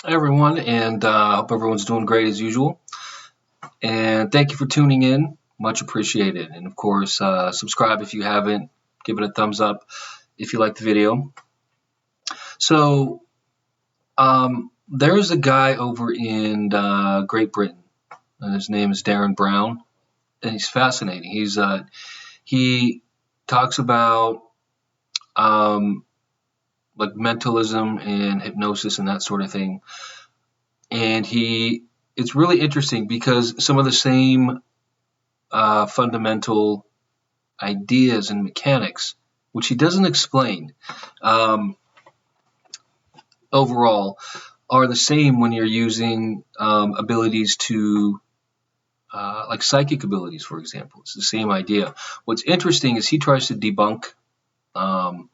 Hi, everyone, and hope everyone's doing great as usual. And thank you for tuning in. Much appreciated. And of course, subscribe if you haven't. Give it a thumbs up if you like the video. So, there's a guy over in Great Britain. And his name is Derren Brown, and he's fascinating. He talks about um, like mentalism and hypnosis and that sort of thing. And it's really interesting because some of the same fundamental ideas and mechanics, which he doesn't explain um, overall, are the same when you're using abilities to, like psychic abilities, for example. It's the same idea. What's interesting is he tries to debunk um,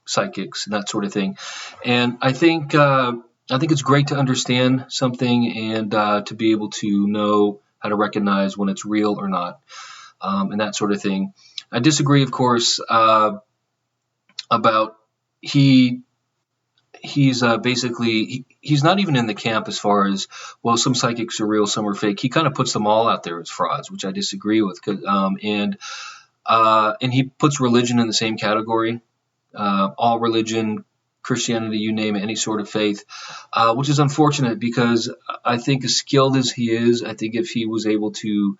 psychics and that sort of thing, and I think it's great to understand something and to be able to know how to recognize when it's real or not, and that sort of thing. I disagree, of course, about he he's not even in the camp as far as, well, some psychics are real, some are fake. He kind of puts them all out there as frauds, which I disagree with. And he puts religion in the same category. All religion, Christianity, you name it, any sort of faith, which is unfortunate because I think as skilled as he is, I think if he was able to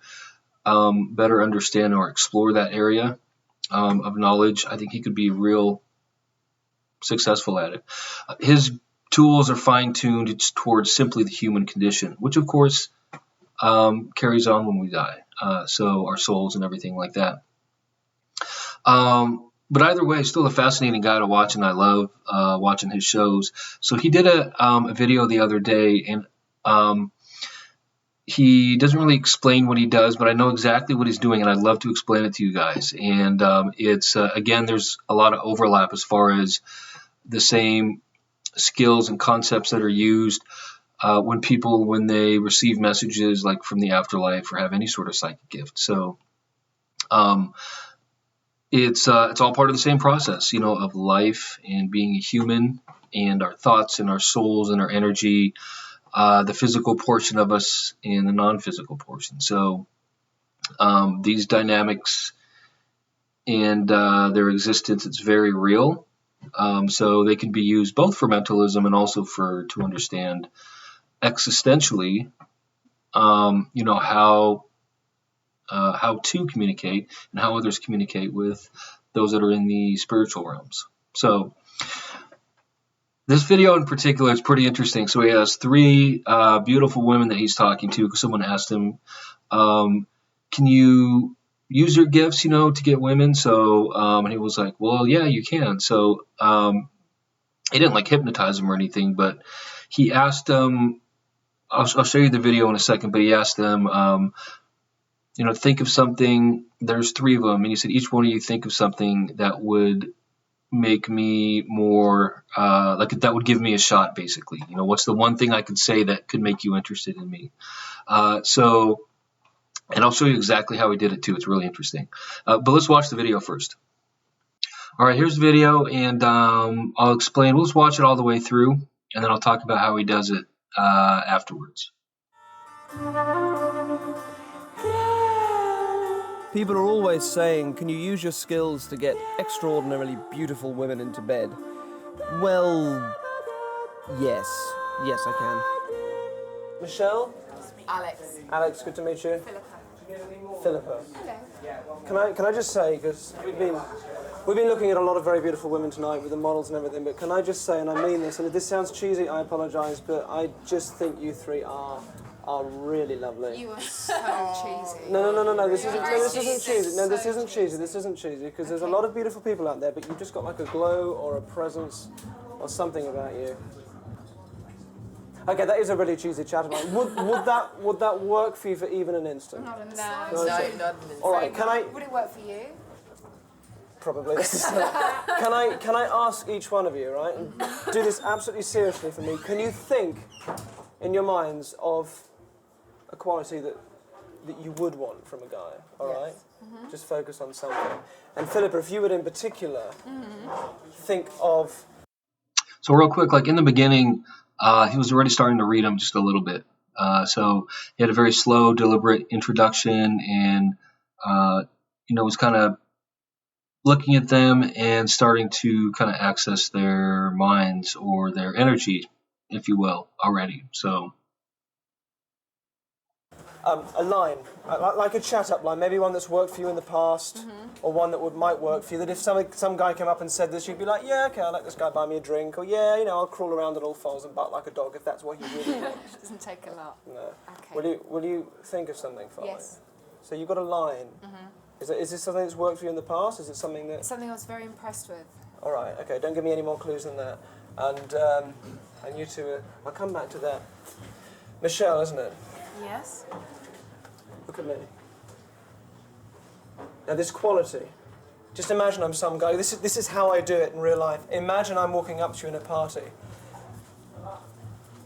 better understand or explore that area of knowledge, I think he could be real successful at it. His tools are fine-tuned towards simply the human condition, which of course carries on when we die. So our souls and everything like that. But either way, still a fascinating guy to watch, and I love watching his shows. So he did a video the other day, and he doesn't really explain what he does, but I know exactly what he's doing, and I'd love to explain it to you guys. And it's again, there's a lot of overlap as far as the same skills and concepts that are used when they receive messages like from the afterlife or have any sort of psychic gift. So it's all part of the same process, of life and being a human, and our thoughts and our souls and our energy, the physical portion of us and the non-physical portion. So these dynamics and their existence, it's very real. So they can be used both for mentalism and also to understand existentially, how to communicate and how others communicate with those that are in the spiritual realms. So this video in particular is pretty interesting. So he has three beautiful women that he's talking to, because someone asked him, can you use your gifts, to get women? So and he was like, well, yeah, you can. So he didn't like hypnotize them or anything, but he asked them, I'll show you the video in a second, but he asked them, think of something. There's three of them, and he said, each one of you think of something that would make me more, that would give me a shot, basically. What's the one thing I could say that could make you interested in me? And I'll show you exactly how he did it too. It's really interesting. But let's watch the video first. All right, here's the video, and I'll explain. We'll just watch it all the way through, and then I'll talk about how he does it afterwards. People are always saying, can you use your skills to get extraordinarily beautiful women into bed? Well, yes. Yes, I can. Michelle? Alex. Alex, good to meet you. Philippa. Hello. Can I just say, because we've been looking at a lot of very beautiful women tonight with the models and everything, but can I just say, and I mean this, and if this sounds cheesy, I apologise, but I just think you three are really lovely. You are so cheesy. No, this isn't cheesy. No, this isn't cheesy. This isn't cheesy, because there's a lot of beautiful people out there, but you've just got like a glow or a presence or something about you. Okay, that is a really cheesy chat about. Would that work for you for even an instant? Not an No, instant. not an instant. All right, can I? Would it work for you? Probably. Can I ask each one of you, right? And do this absolutely seriously for me. Can you think in your minds of a quality that you would want from a guy? All right. Mm-hmm. Just focus on something. And Philippa, if you would in particular think of. So real quick, like in the beginning, he was already starting to read them just a little bit. So he had a very slow, deliberate introduction, and was kind of looking at them and starting to kind of access their minds or their energy, if you will, already. So. A line, like a chat-up line, maybe one that's worked for you in the past, or one that might work for you, that if some guy came up and said this, you'd be like, yeah, okay, I'll let this guy buy me a drink, or yeah, I'll crawl around on all fours and bark like a dog, if that's what you really want. It doesn't take a lot. No. Okay. Will you think of something for me? Yes. So you've got a line. Is this something that's worked for you in the past? Is it something that... It's something I was very impressed with. All right, okay, don't give me any more clues than that. And you two, I'll come back to that. Michelle, isn't it? Yes. Look at me. Now this quality, just imagine I'm some guy, this is how I do it in real life. Imagine I'm walking up to you in a party.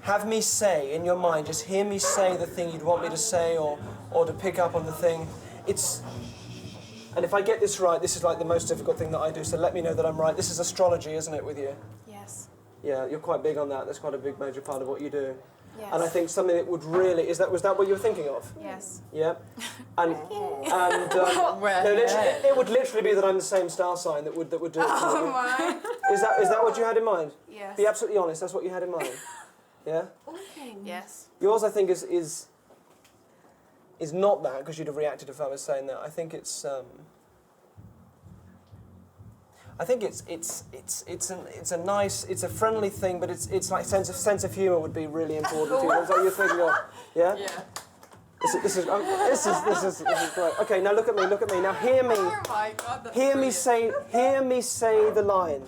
Have me say, in your mind, just hear me say the thing you'd want me to say, or to pick up on the thing. And if I get this right, this is like the most difficult thing that I do, so let me know that I'm right. This is astrology, isn't it, with you? Yes. Yeah, you're quite big on that. That's quite a big major part of what you do. Yes. And I think something that would really... was that what you were thinking of? Yes. Yeah? And it would literally be that I'm the same star sign that would do it for you. Oh my. Is that what you had in mind? Yes. Be absolutely honest, that's what you had in mind? Yeah? Yes. Yours, I think, is not that, because you'd have reacted if I was saying that. I think it's a nice, it's a friendly thing, but it's like sense of humour would be really important to you. Is that what you're thinking of? Yeah. Yeah. This is great. Okay, now look at me. Now hear me. Oh my God. That's Hear brilliant. me say the line.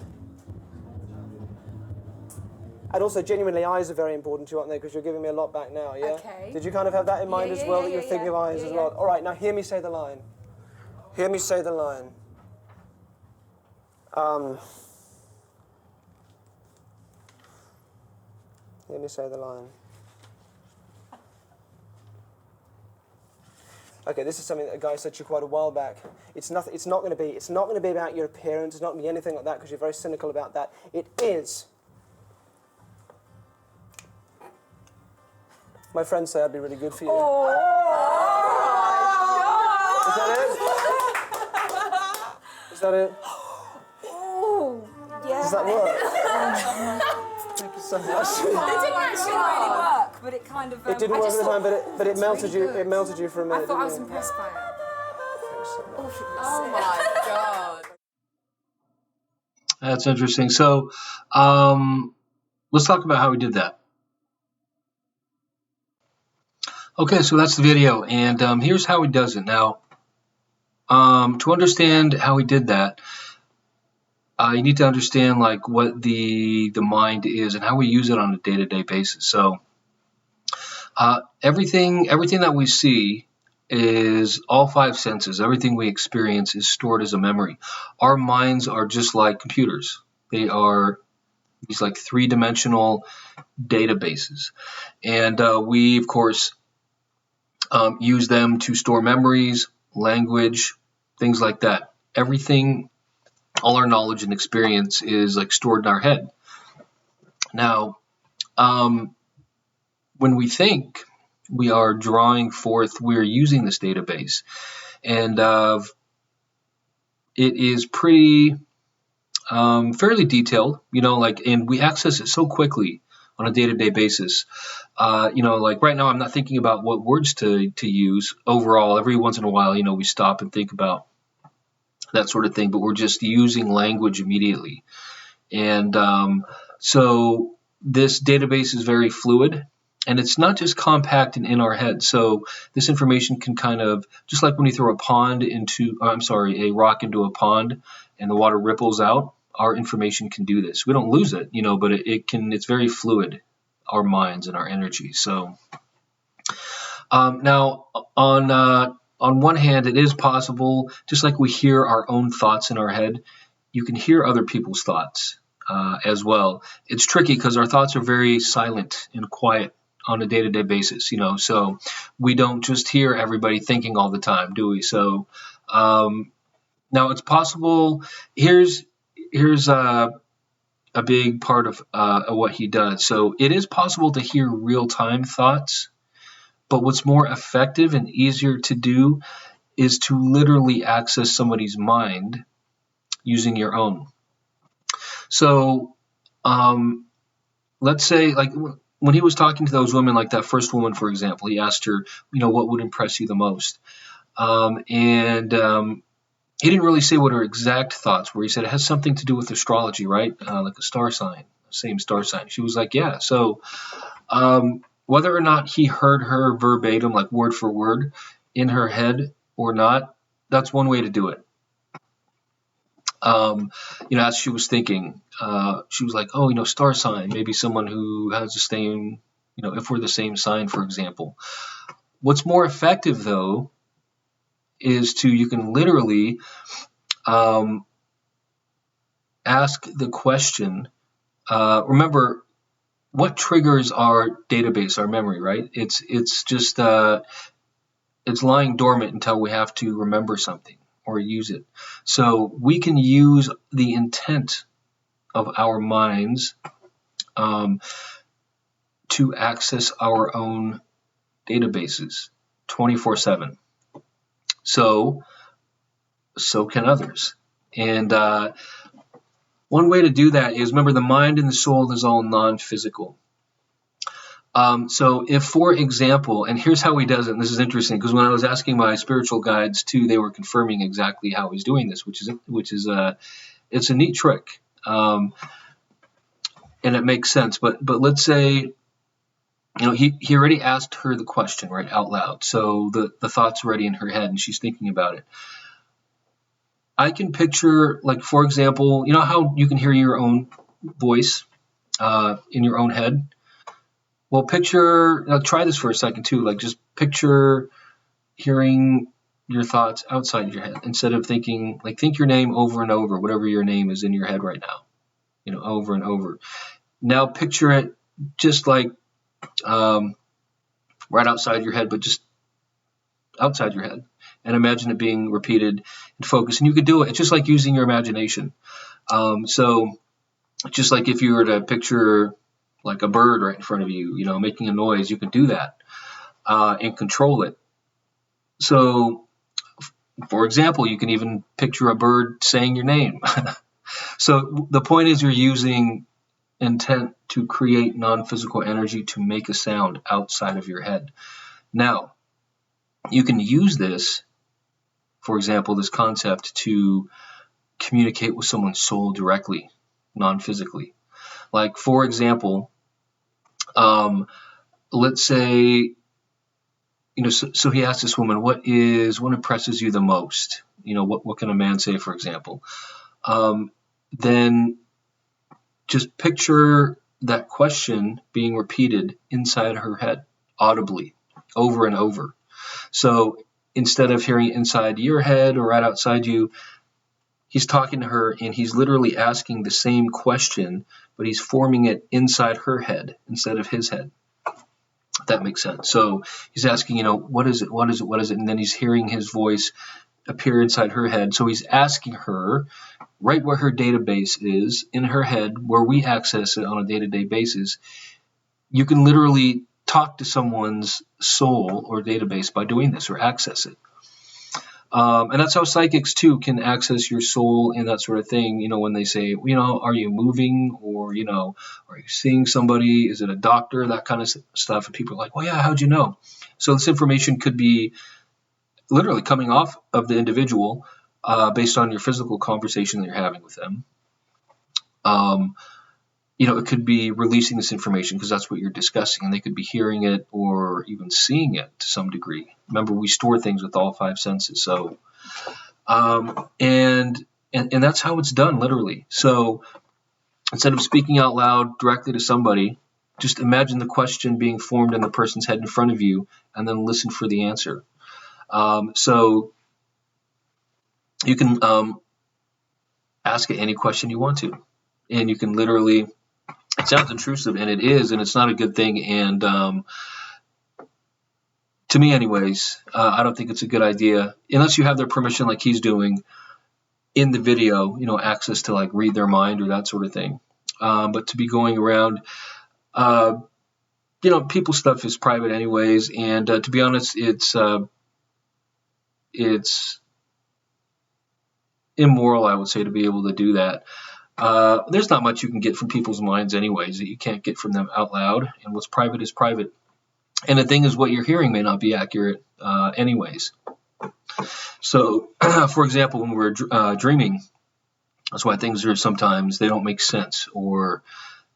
And also, genuinely, eyes are very important to you, aren't they? Because you're giving me a lot back now, yeah? Okay. Did you kind of have that in mind as well, that you're thinking of eyes as well? All right, now hear me say the line. Hear me say the line. Hear me say the line. Okay, this is something that a guy said to you quite a while back. It's not going to be about your appearance. It's not going to be anything like that, because you're very cynical about that. It is. My friends say I'd be really good for you. Oh. Is that it? Oh. Yeah. Does that work? Thank you so much. It didn't actually really work, but it kind of... It didn't work at the time, but it melted really you. good. It melted you for a minute. I thought I was didn't it? impressed by it. Thanks so much. Oh my God. That's interesting. So, let's talk about how we did that. Okay, so that's the video, and here's how he does it. Now, to understand how he did that, you need to understand like what the mind is and how we use it on a day-to-day basis. So, everything that we see is all five senses. Everything we experience is stored as a memory. Our minds are just like computers. They are these like three-dimensional databases, and we, of course, use them to store memories, language, things like that. Everything, all our knowledge and experience is like stored in our head. Now, when we think, we are drawing forth, we're using this database, and it is pretty fairly detailed, and we access it so quickly on a day-to-day basis. Like right now, I'm not thinking about what words to use overall. Every once in a while, we stop and think about that sort of thing, but we're just using language immediately. And so this database is very fluid, and it's not just compact and in our head. So this information can kind of, just like when you throw a rock into a pond and the water ripples out, our information can do this. We don't lose it, but it's very fluid, our minds and our energy. So now on one hand, it is possible, just like we hear our own thoughts in our head, you can hear other people's thoughts as well. It's tricky because our thoughts are very silent and quiet on a day-to-day basis, so we don't just hear everybody thinking all the time, do we? So now it's possible. Here's a big part of what he does. So it is possible to hear real-time thoughts, but what's more effective and easier to do is to literally access somebody's mind using your own. So let's say, like, when he was talking to those women, like that first woman, for example, he asked her, what would impress you the most? He didn't really say what her exact thoughts were. He said it has something to do with astrology, right? Like a star sign, same star sign. She was like, yeah. So whether or not he heard her verbatim, like word for word, in her head or not, that's one way to do it. As she was thinking, she was like, oh, star sign, maybe someone who has the same, if we're the same sign, for example. What's more effective, though, is you can literally ask the question. Remember, what triggers our database, our memory, right? It's just it's lying dormant until we have to remember something or use it. So we can use the intent of our minds to access our own databases 24/7. So can others. And one way to do that is, remember, the mind and the soul is all non-physical. So if, for example, and here's how he does it, and this is interesting, because when I was asking my spiritual guides too, they were confirming exactly how he's doing this, which is it's a neat trick, and it makes sense. But let's say, he already asked her the question, right, out loud. So the thought's already in her head and she's thinking about it. I can picture, like, for example, how you can hear your own voice in your own head? Well, try this for a second too. Like, just picture hearing your thoughts outside your head instead of thinking, like, think your name over and over, whatever your name is in your head right now, over and over. Now picture it just like right outside your head, but just outside your head, and imagine it being repeated and focused. And you could do it. It's just like using your imagination. So just like if you were to picture like a bird right in front of you, making a noise, you can do that and control it. So, for example, you can even picture a bird saying your name. So the point is, you're using intent to create non-physical energy to make a sound outside of your head. Now, you can use this, for example, this concept, to communicate with someone's soul directly, non-physically. Like, for example, let's say, so he asked this woman, what impresses you the most? What can a man say, for example? Then just picture that question being repeated inside her head, audibly, over and over. So instead of hearing it inside your head or right outside you, he's talking to her and he's literally asking the same question, but he's forming it inside her head instead of his head. If that makes sense. So he's asking, what is it? What is it? What is it? And then he's hearing his voice appear inside her head. So he's asking her right where her database is in her head, where we access it on a day-to-day basis. You can literally talk to someone's soul or database by doing this, or access it. And that's how psychics too can access your soul and that sort of thing. When they say, are you moving, or, are you seeing somebody? Is it a doctor? That kind of stuff. And people are like, well, yeah, how'd you know? So this information could be literally coming off of the individual based on your physical conversation that you're having with them. It could be releasing this information because that's what you're discussing, and they could be hearing it or even seeing it to some degree. Remember, we store things with all five senses. So, and that's how it's done, literally. So instead of speaking out loud directly to somebody, just imagine the question being formed in the person's head in front of you, and then listen for the answer. So you can ask it any question you want to, and you can literally. It sounds intrusive, and it is, and it's not a good thing. And to me, anyways, I don't think it's a good idea unless you have their permission, like he's doing in the video. Access to like read their mind or that sort of thing. but to be going around, people's stuff is private anyways, and to be honest, it's immoral, I would say, to be able to do that. There's not much you can get from people's minds anyways that you can't get from them out loud, and what's private is private. And the thing is, what you're hearing may not be accurate anyways. So, for example, when we're dreaming, that's why things are sometimes, they don't make sense, or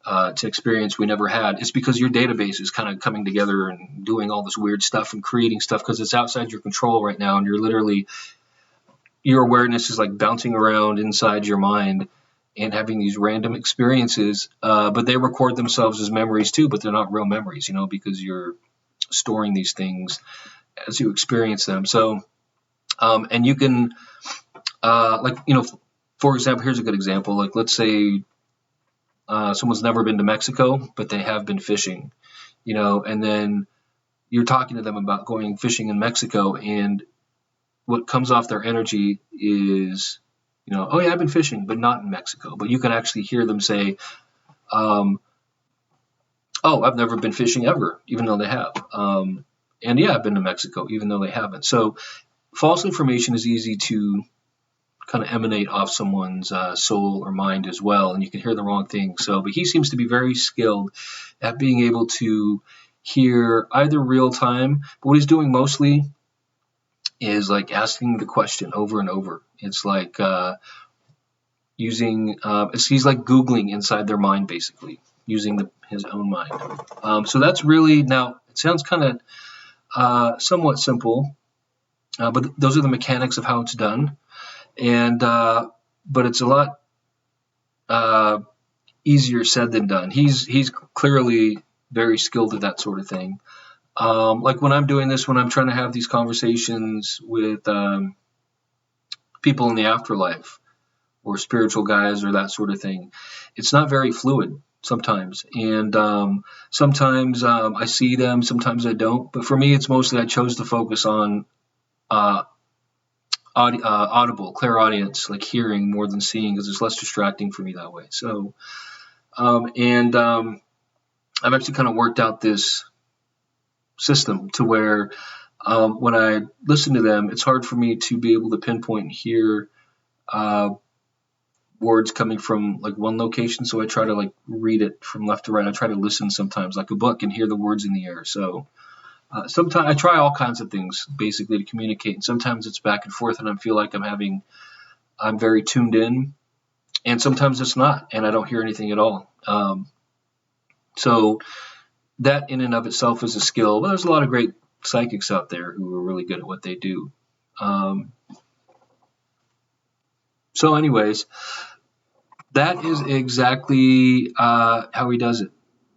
to experience we never had. It's because your database is kind of coming together and doing all this weird stuff and creating stuff because it's outside your control right now, and your awareness is like bouncing around inside your mind and having these random experiences, but they record themselves as memories too, but they're not real memories, because you're storing these things as you experience them. So, and you can, for example, here's a good example. Like, let's say someone's never been to Mexico, but they have been fishing, and then you're talking to them about going fishing in Mexico, and what comes off their energy is, oh yeah, I've been fishing, but not in Mexico. But you can actually hear them say, oh, I've never been fishing ever, even though they have. And yeah, I've been to Mexico, even though they haven't. So false information is easy to kind of emanate off someone's soul or mind as well, and you can hear the wrong thing. So, but he seems to be very skilled at being able to hear either real time, but what he's doing mostly is like asking the question over and over. It's like he's like Googling inside their mind, basically, using his own mind. So that's really, now it sounds kind of somewhat simple, but those are the mechanics of how it's done. And but it's a lot easier said than done. He's clearly very skilled at that sort of thing. Like when I'm doing this, when I'm trying to have these conversations with people in the afterlife or spiritual guys or that sort of thing, it's not very fluid sometimes. And sometimes I see them, sometimes I don't. But for me, it's mostly I chose to focus on audible, clairaudience, like hearing more than seeing, because it's less distracting for me that way. So, I've actually kind of worked out this system to where when I listen to them, it's hard for me to be able to pinpoint and hear words coming from like one location. So I try to like read it from left to right. I try to listen sometimes like a book and hear the words in the air. So sometimes I try all kinds of things basically to communicate, and sometimes it's back and forth and I feel like I'm very tuned in, and sometimes it's not and I don't hear anything at all. So that in and of itself is a skill. But there's a lot of great psychics out there who are really good at what they do. So anyways, that is exactly how he does it.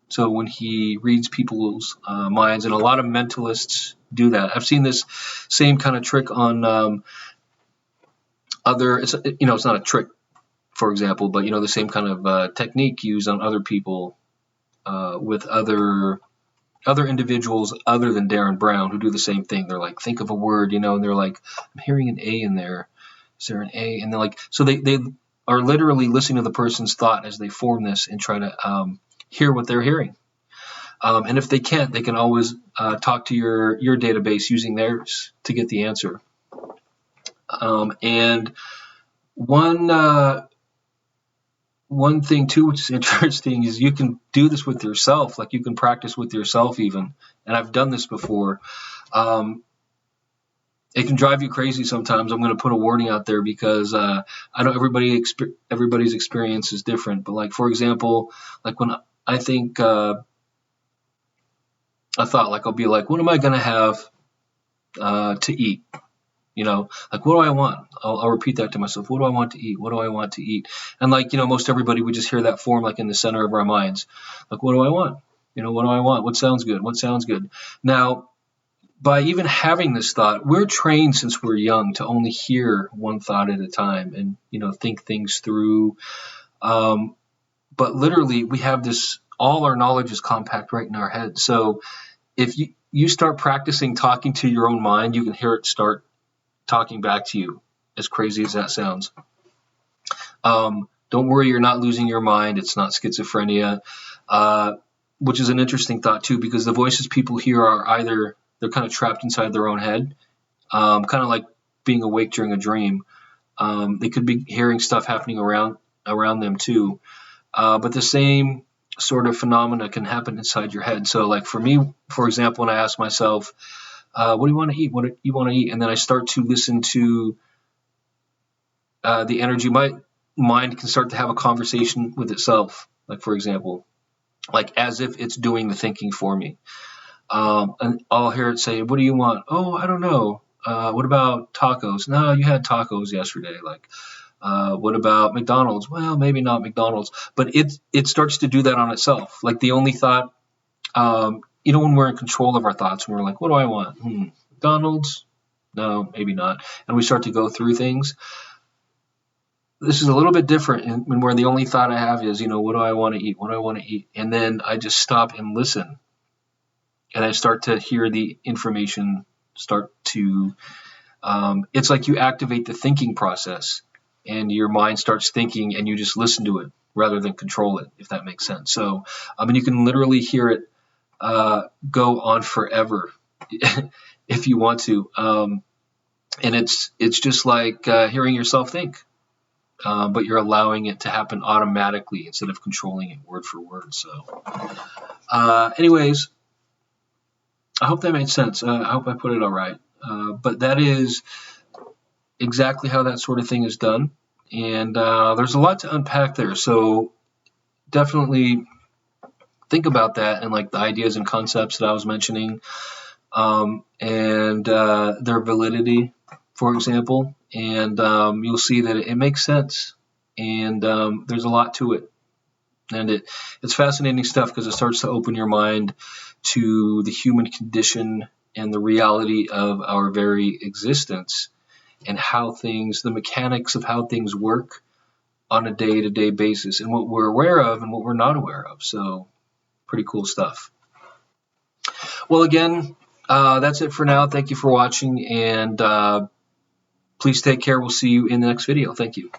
So when he reads people's minds, and a lot of mentalists do that. I've seen this same kind of trick on it's not a trick, for example, but the same kind of technique used on other people with other individuals other than Derren Brown who do the same thing. They're like, think of a word, and they're like, I'm hearing an A in there. Is there an A? And they're like, so they are literally listening to the person's thought as they form this and try to hear what they're hearing. And if they can't, they can always talk to your database using theirs to get the answer. And one thing too, which is interesting, is you can do this with yourself. Like you can practice with yourself even. And I've done this before. It can drive you crazy sometimes. I'm going to put a warning out there because I know everybody's experience is different. But like, for example, like when I think a thought, like I'll be like, what am I going to have to eat? Like, what do I want? I'll repeat that to myself. What do I want to eat? What do I want to eat? And like, most everybody would just hear that form like in the center of our minds. Like, what do I want? What do I want? What sounds good? What sounds good? Now, by even having this thought, we're trained since we're young to only hear one thought at a time and, think things through. But literally we have this, all our knowledge is compact right in our head. So if you start practicing talking to your own mind, you can hear it start talking back to you, as crazy as that sounds. Don't worry, you're not losing your mind. It's not schizophrenia, which is an interesting thought too, because the voices people hear are either they're kind of trapped inside their own head, kind of like being awake during a dream. They could be hearing stuff happening around them too. But the same sort of phenomena can happen inside your head. So like for me, for example, when I ask myself, what do you want to eat? What do you want to eat? And then I start to listen to the energy. My mind can start to have a conversation with itself. Like, for example, like as if it's doing the thinking for me. And I'll hear it say, what do you want? Oh, I don't know. What about tacos? No, you had tacos yesterday. Like, what about McDonald's? Well, maybe not McDonald's, but it starts to do that on itself. Like the only thought, when we're in control of our thoughts, and we're like, what do I want? McDonald's? No, maybe not. And we start to go through things. This is a little bit different when where the only thought I have is, what do I want to eat? What do I want to eat? And then I just stop and listen. And I start to hear the information start to, it's like you activate the thinking process and your mind starts thinking and you just listen to it rather than control it, if that makes sense. So, you can literally hear it go on forever if you want to. And it's just like hearing yourself think, but you're allowing it to happen automatically instead of controlling it word for word. So anyways, I hope that made sense. I hope I put it all right. But that is exactly how that sort of thing is done. And there's a lot to unpack there. So definitely think about that and like the ideas and concepts that I was mentioning and their validity, for example. And you'll see that it makes sense. And there's a lot to it. And it's fascinating stuff because it starts to open your mind to the human condition and the reality of our very existence and how the mechanics of how things work on a day-to-day basis and what we're aware of and what we're not aware of. So pretty cool stuff. Well, again, that's it for now. Thank you for watching, and please take care. We'll see you in the next video. Thank you.